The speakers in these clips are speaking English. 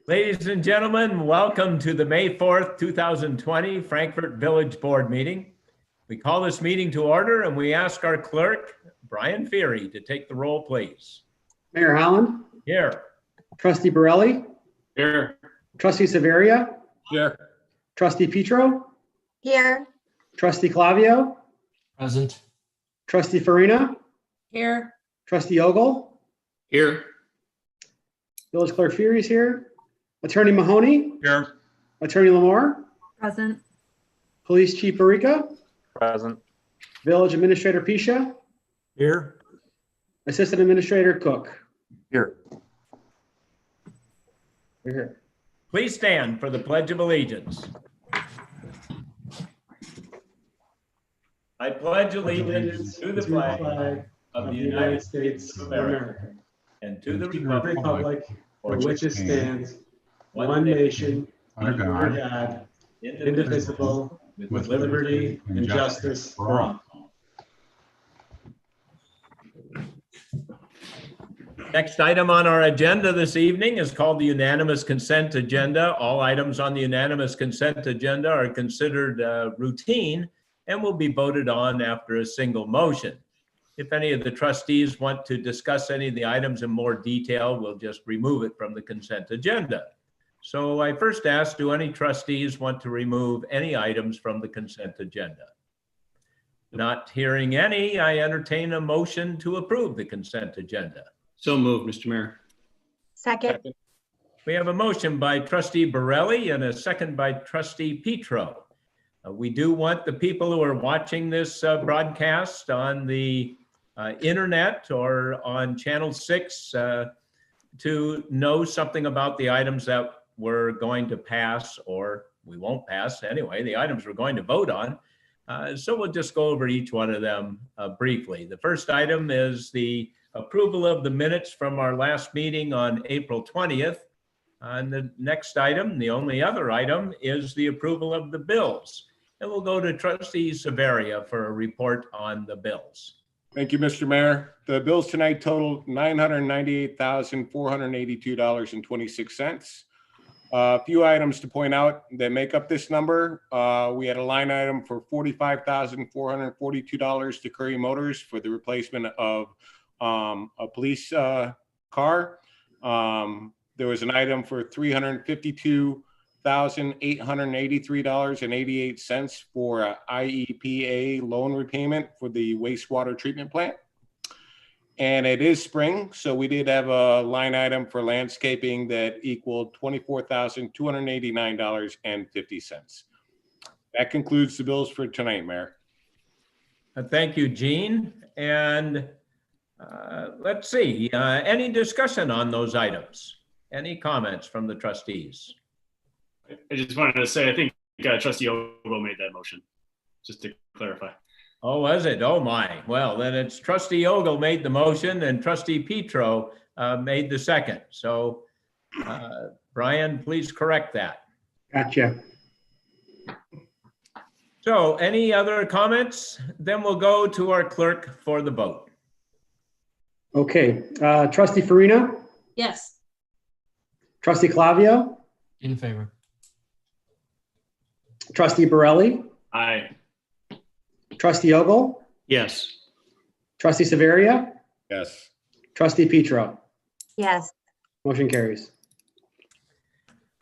Ladies and gentlemen, welcome to the May 4th, 2020 Frankfort Village Board meeting. We call this meeting to order and we ask our clerk, Brian Feary, to take the roll, please. Mayor Holland. Here. Trustee Borelli. Here. Trustee Severia. Here. Trustee Petro. Here. Trustee Clavio. Present. Trustee Farina. Here. Trustee Ogle. Here. Village Clerk Feary is here. Attorney Mahoney. Here. Attorney Lamore. Present. Police Chief Barica. Present. Village Administrator Pisha. Here. Assistant Administrator Cook. Here. You're here. Please stand for the Pledge of Allegiance. I pledge allegiance to the flag of the United States of America and to the republic for which it stands, one nation, under God, indivisible, with liberty and justice for all. Next item on our agenda this evening is called the unanimous consent agenda. All items on the unanimous consent agenda are considered routine and will be voted on after a single motion. If any of the trustees want to discuss any of the items in more detail, we'll just remove it from the consent agenda. So I first ask, do any trustees want to remove any items from the consent agenda? Not hearing any, I entertain a motion to approve the consent agenda. So moved, Mr. Mayor. Second. We have a motion by Trustee Borelli and a second by Trustee Petro. We do want the people who are watching this broadcast on the internet or on Channel 6 to know something about the items that we're going to pass, or we won't pass anyway, the items we're going to vote on. So we'll just go over each one of them briefly. The first item is the approval of the minutes from our last meeting on April 20th. And the next item, the only other item, is the approval of the bills. And we'll go to Trustee Severia for a report on the bills. Thank you, Mr. Mayor. The bills tonight total $998,482.26. A few items to point out that make up this number. We had a line item for $45,442 to Curry Motors for the replacement of a police car. There was an item for $352,883.88 for IEPA loan repayment for the wastewater treatment plant. And it is spring, so we did have a line item for landscaping that equaled $24,289.50. That concludes the bills for tonight, Mayor. Thank you, Gene. And let's see, any discussion on those items? Any comments from the trustees? I just wanted to say, I think Trustee Ogle made that motion, just to clarify. Oh, was it? Oh, my. Well, then it's Trustee Ogle made the motion and Trustee Petro made the second. So, Brian, please correct that. Gotcha. So, any other comments? Then we'll go to our clerk for the vote. Okay. Trustee Farina. Yes. Trustee Clavio. In favor. Trustee Borelli. Aye. Trustee Ogle. Yes. Trustee Severia. Yes. Trustee Petro. Yes. Motion carries.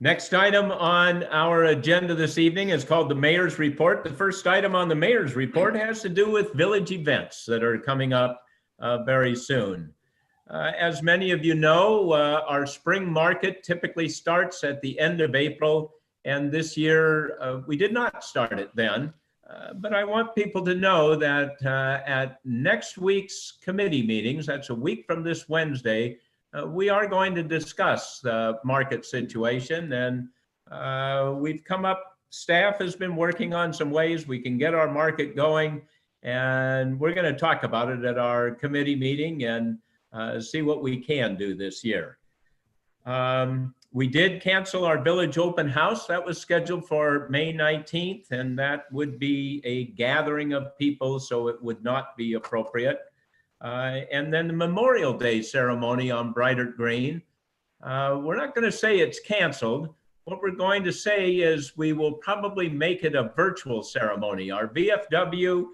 Next item on our agenda this evening is called the Mayor's Report. The first item on the Mayor's Report has to do with village events that are coming up very soon. As many of you know, our spring market typically starts at the end of April, and this year we did not start it then. But I want people to know that at next week's committee meetings, that's a week from this Wednesday, we are going to discuss the market situation. And we've come up, staff has been working on some ways we can get our market going. And we're going to talk about it at our committee meeting and see what we can do this year. We did cancel our village open house. That was scheduled for May 19th, and that would be a gathering of people, so it would not be appropriate. And then the Memorial Day ceremony on Brighter Green We're not going to say it's canceled. What we're going to say is we will probably make it a virtual ceremony. Our VFW,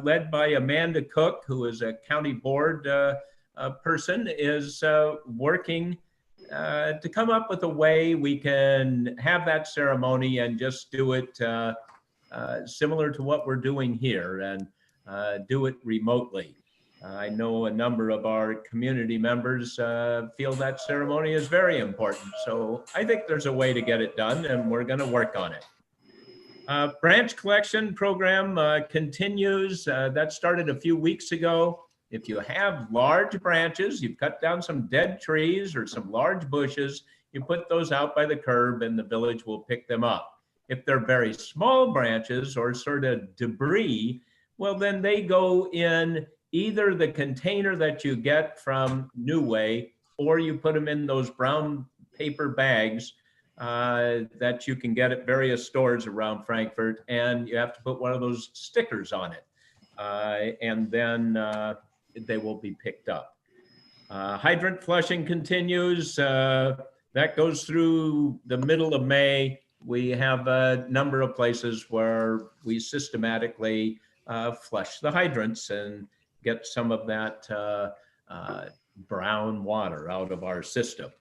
led by Amanda Cook, who is a county board person, is working to come up with a way we can have that ceremony and just do it similar to what we're doing here and do it remotely. I know a number of our community members feel that ceremony is very important. So I think there's a way to get it done, and we're going to work on it. Branch collection program continues. That started a few weeks ago. If you have large branches, you've cut down some dead trees or some large bushes, you put those out by the curb and the village will pick them up. If they're very small branches or sort of debris, well, then they go in either the container that you get from New Way, or you put them in those brown paper bags that you can get at various stores around Frankfort, and you have to put one of those stickers on it. And then they will be picked up. Hydrant flushing continues. That goes through the middle of May. We have a number of places where we systematically flush the hydrants and get some of that brown water out of our system.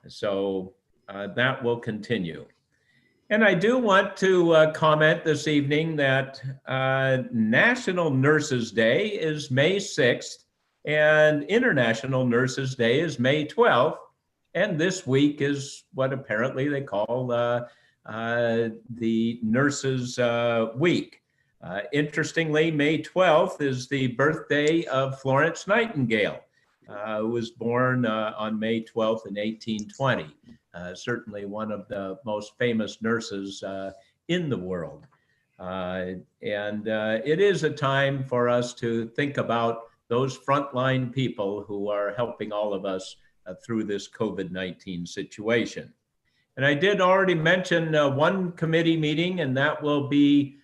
So that will continue. And I do want to comment this evening that National Nurses Day is May 6th and International Nurses Day is May 12th. And this week is what apparently they call the Nurses Week. Interestingly, May 12th is the birthday of Florence Nightingale, who was born on May 12th in 1820. Certainly one of the most famous nurses in the world. And it is a time for us to think about those frontline people who are helping all of us through this COVID-19 situation. And I did already mention one committee meeting, and that will be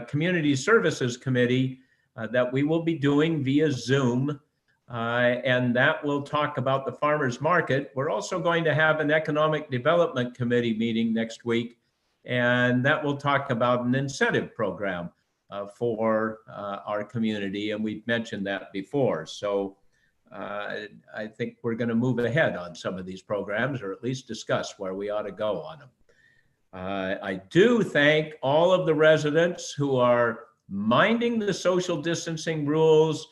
Community Services Committee that we will be doing via Zoom. And that will talk about the farmers market. We're also going to have an Economic Development Committee meeting next week, and that will talk about an incentive program for our community. And we've mentioned that before. So I think we're going to move ahead on some of these programs, or at least discuss where we ought to go on them. I do thank all of the residents who are minding the social distancing rules,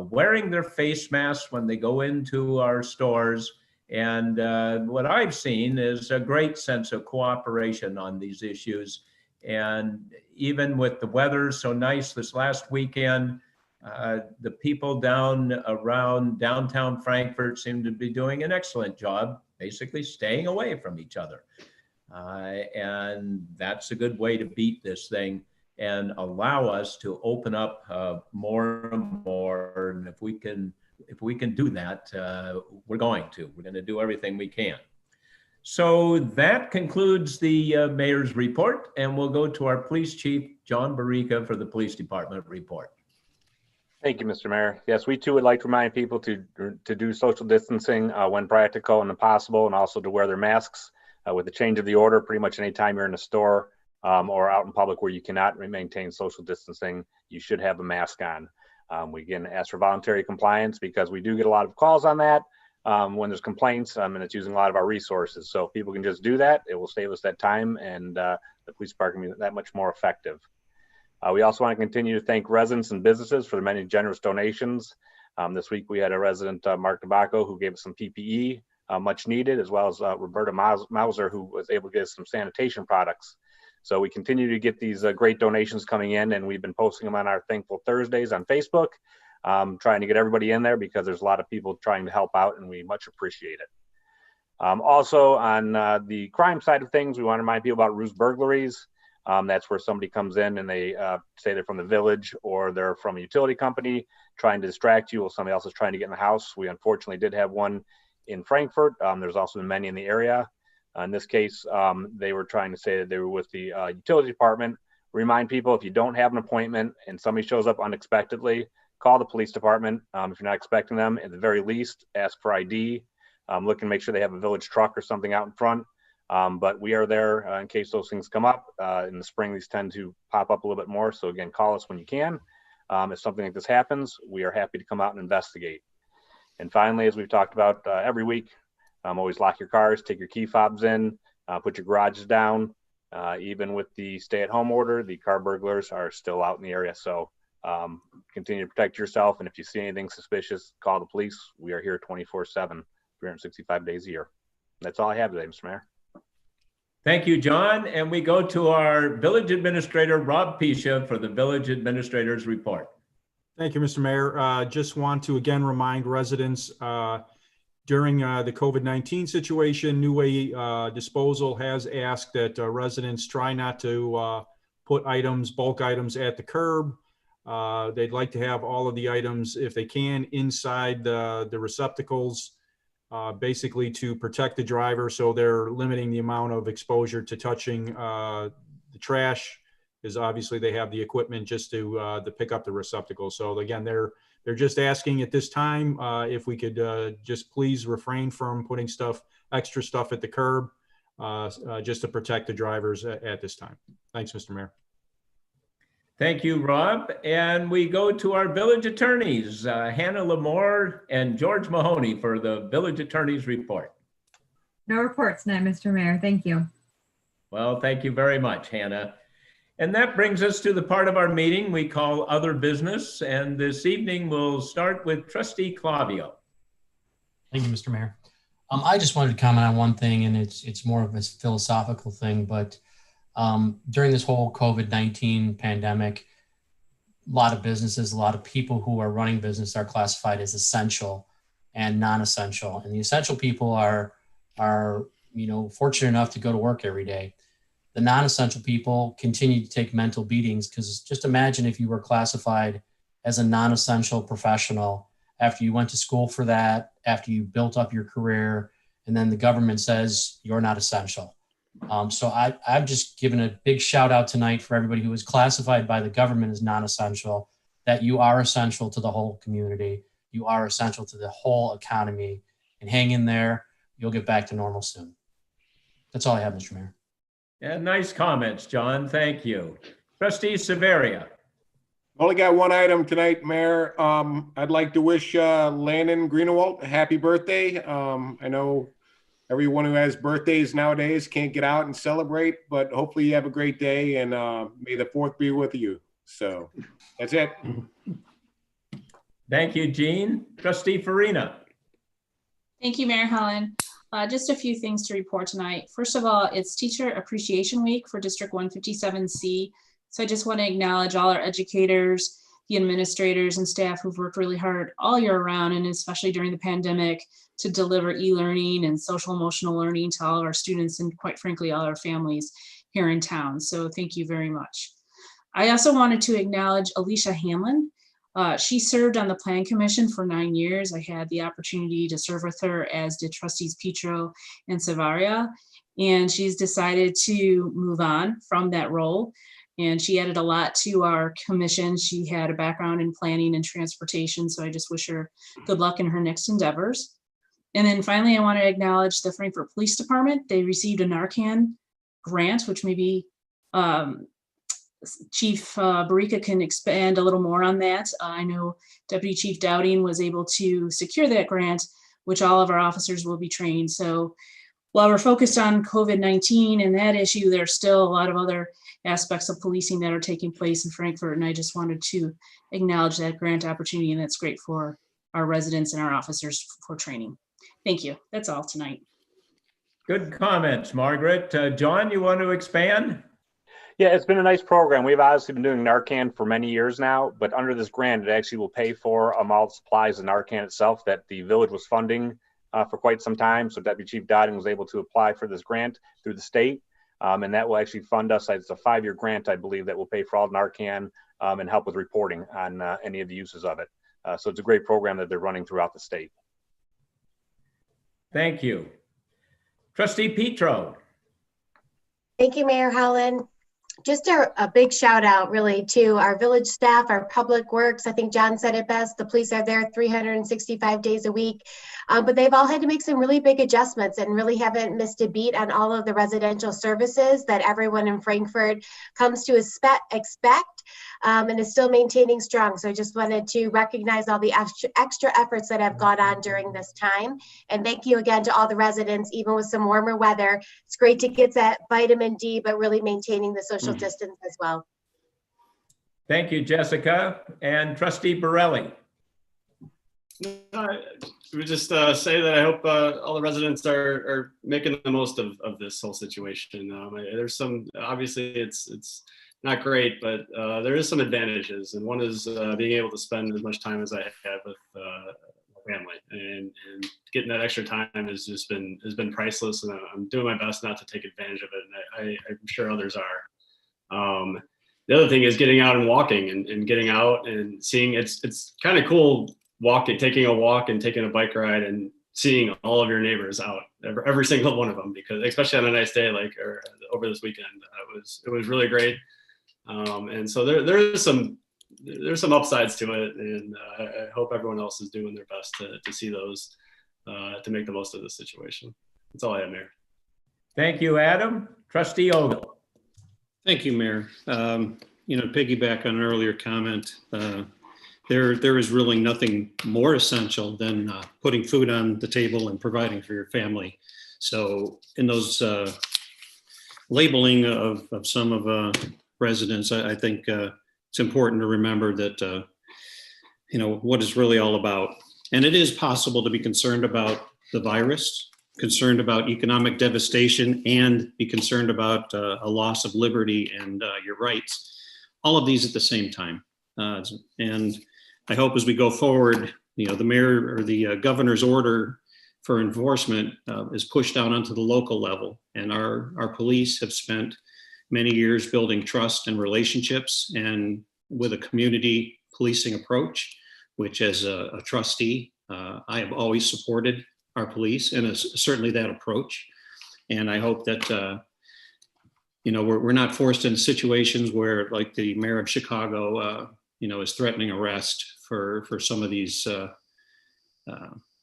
wearing their face masks when they go into our stores. And what I've seen is a great sense of cooperation on these issues. And even with the weather so nice this last weekend, the people down around downtown Frankfort seem to be doing an excellent job, basically staying away from each other. And that's a good way to beat this thing and allow us to open up more and more. And if we can do that, we're going to do everything we can. So that concludes the mayor's report, and we'll go to our police chief, John Barica, for the police department report. Thank you, Mr. Mayor. Yes, we too would like to remind people to do social distancing when practical and possible, and also to wear their masks. With the change of the order, pretty much any time you're in a store or out in public where you cannot maintain social distancing, you should have a mask on. We again ask for voluntary compliance because we do get a lot of calls on that when there's complaints, and it's using a lot of our resources. So if people can just do that, it will save us that time, and the police department can be that much more effective. We also want to continue to thank residents and businesses for the many generous donations. This week we had a resident, Mark Tabacco, who gave us some PPE, much needed, as well as Roberta Mauser, who was able to get us some sanitation products. So we continue to get these great donations coming in, and we've been posting them on our Thankful Thursdays on Facebook, trying to get everybody in there because there's a lot of people trying to help out, and we much appreciate it. Also, on the crime side of things, we want to remind people about ruse burglaries. That's where somebody comes in and they say they're from the village or they're from a utility company trying to distract you while somebody else is trying to get in the house. We unfortunately did have one in Frankfort. There's also been many in the area. In this case, they were trying to say that they were with the utility department. Remind people, if you don't have an appointment and somebody shows up unexpectedly, call the police department. If you're not expecting them, at the very least, ask for ID. looking to make sure they have a village truck or something out in front. But we are there in case those things come up. In the spring, these tend to pop up a little bit more. So again, call us when you can. If something like this happens, we are happy to come out and investigate. And finally, as we've talked about every week, always lock your cars, take your key fobs in, put your garages down. Even with the stay-at-home order, the car burglars are still out in the area. So continue to protect yourself. And if you see anything suspicious, call the police. We are here 24/7, 365 days a year. That's all I have today, Mr. Mayor. Thank you, John. And we go to our village administrator, Rob Pisha, for the village administrator's report. Thank you, Mr. Mayor. Just want to again remind residents during the COVID-19 situation, New Way Disposal has asked that residents try not to put bulk items at the curb. They'd like to have all of the items, if they can, inside the receptacles, basically to protect the driver. So they're limiting the amount of exposure to touching the trash, because obviously they have the equipment just to pick up the receptacle. So again, they're just asking at this time if we could just please refrain from putting extra stuff at the curb, just to protect the drivers at this time. Thanks, Mr. Mayor. Thank you, Rob. And we go to our village attorneys, Hannah Lamore and George Mahoney, for the village attorney's report. No reports tonight, Mr. Mayor. Thank you. Well, thank you very much, Hannah. And that brings us to the part of our meeting we call Other Business. And this evening, we'll start with Trustee Clavio. Thank you, Mr. Mayor. I just wanted to comment on one thing, and it's more of a philosophical thing, but during this whole COVID-19 pandemic, a lot of businesses, a lot of people who are running business are classified as essential and non-essential. And the essential people are fortunate enough to go to work every day. The non-essential people continue to take mental beatings, because just imagine if you were classified as a non-essential professional after you went to school for that, after you built up your career, and then the government says you're not essential. So I've just given a big shout out tonight for everybody who is classified by the government as non-essential, that you are essential to the whole community. You are essential to the whole economy, and hang in there. You'll get back to normal soon. That's all I have, Mr. Mayor. Yeah, nice comments, John. Thank you. Trustee Severia. Only got one item tonight, Mayor. I'd like to wish Landon Greenewalt a happy birthday. I know everyone who has birthdays nowadays can't get out and celebrate, but hopefully you have a great day, and may the 4th be with you. So that's it. Thank you, Gene. Trustee Farina. Thank you, Mayor Helen. Just a few things to report tonight. First of all, it's Teacher Appreciation Week for District 157C. So I just want to acknowledge all our educators, the administrators and staff who've worked really hard all year round, and especially during the pandemic, to deliver e-learning and social emotional learning to all of our students and, quite frankly, all our families here in town. So thank you very much. I also wanted to acknowledge Alicia Hamlin. She served on the Plan Commission for 9 years. I had the opportunity to serve with her, as did Trustees Petro and Savaria, and she's decided to move on from that role. And she added a lot to our commission. She had a background in planning and transportation, so I just wish her good luck in her next endeavors. And then finally, I want to acknowledge the Frankfort Police Department. They received a Narcan grant, which maybe Chief Barika can expand a little more on that. I know Deputy Chief Dowding was able to secure that grant, which all of our officers will be trained. So while we're focused on COVID-19 and that issue, there's still a lot of other aspects of policing that are taking place in Frankfort. And I just wanted to acknowledge that grant opportunity, and that's great for our residents and our officers for training. Thank you. That's all tonight. Good comments, Margaret. John, you want to expand? Yeah, it's been a nice program. We've obviously been doing Narcan for many years now, but under this grant, it actually will pay for all the supplies of Narcan itself that the village was funding for quite some time. So Deputy Chief Dowding was able to apply for this grant through the state, and that will actually fund us. It's a 5-year grant, I believe, that will pay for all Narcan and help with reporting on any of the uses of it. So it's a great program that they're running throughout the state. Thank you. Trustee Petro. Thank you, Mayor Helen. Just a big shout out really to our village staff, our public works. I think John said it best. The police are there 365 days a week, but they've all had to make some really big adjustments and really haven't missed a beat on all of the residential services that everyone in Frankfort comes to expect and is still maintaining strong. So I just wanted to recognize all the extra efforts that have gone on during this time. And thank you again to all the residents, even with some warmer weather. It's great to get that vitamin D, but really maintaining the social distance as well. Thank you, Jessica. And Trustee Borelli. I would just say that I hope all the residents are making the most of this whole situation. There's some, obviously it's not great, but there is some advantages. And one is being able to spend as much time as I have with my family, and getting that extra time has been priceless. And I'm doing my best not to take advantage of it. And I'm sure others are. The other thing is getting out and walking and getting out and seeing, it's kind of cool taking a walk and taking a bike ride and seeing all of your neighbors out, every single one of them, because especially on a nice day like over this weekend, it was really great. And so there's some upsides to it, and I hope everyone else is doing their best to see those, to make the most of this situation. That's all I have, Mayor. Thank you, Adam. Trustee Ogle. Thank you, Mayor. Piggyback on an earlier comment, there is really nothing more essential than putting food on the table and providing for your family. So in those labeling of some of residents, I think it's important to remember that, what it's really all about. And it is possible to be concerned about the virus, concerned about economic devastation, and be concerned about a loss of liberty and your rights. All of these at the same time. And I hope as we go forward, the mayor or the governor's order for enforcement is pushed down onto the local level. And our police have spent many years building trust and relationships, and with a community policing approach, which as a trustee, I have always supported our police and certainly that approach. And I hope that, we're not forced into situations where, like the mayor of Chicago, is threatening arrest for some of these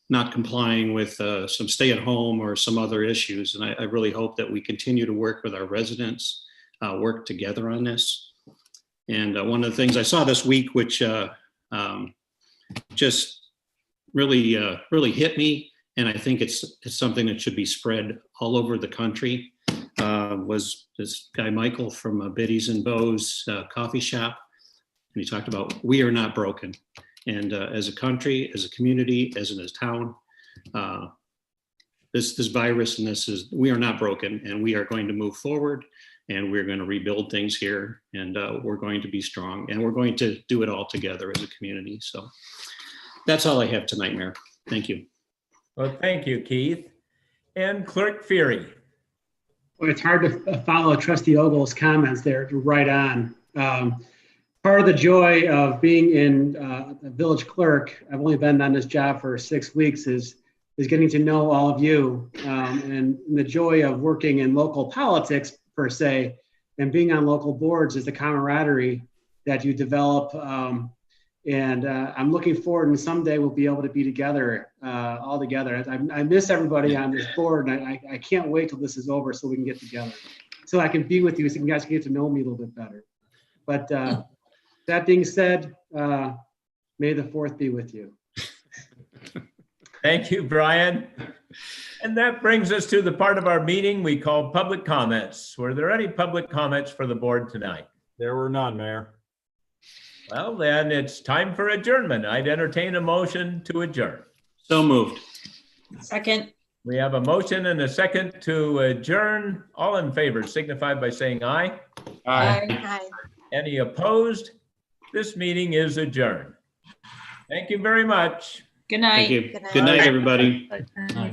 not complying with some stay at home or some other issues. And I really hope that we continue to work with our residents, work together on this. And one of the things I saw this week, which just really hit me, and I think it's something that should be spread all over the country, was this guy Michael from Biddy's and Bo's coffee shop. And he talked about, we are not broken. And as a country, as a community, as in a town, this virus and we are not broken, and we are going to move forward, and we're going to rebuild things here, and we're going to be strong, and we're going to do it all together as a community. So that's all I have tonight, Mayor. Thank you. Well, thank you, Keith. And Clerk Fury. Well, it's hard to follow Trustee Ogle's comments there. Right on. Part of the joy of being in a village clerk, I've only been on this job for 6 weeks, is getting to know all of you, and the joy of working in local politics per se, and being on local boards is the camaraderie that you develop. And I'm looking forward, and someday we'll be able to be together, all together. I miss everybody on this board, and I can't wait till this is over so we can get together, so I can be with you, so you guys can get to know me a little bit better. But that being said, may the 4th be with you. Thank you, Brian. And that brings us to the part of our meeting we call public comments. Were there any public comments for the board tonight? There were none, Mayor. Well, then it's time for adjournment. I'd entertain a motion to adjourn. So moved. Second. We have a motion and a second to adjourn. All in favor signify by saying aye. Aye. Hi. Any opposed? This meeting is adjourned. Thank you very much. Good night. Thank you. Good night. Good night, everybody. Aye.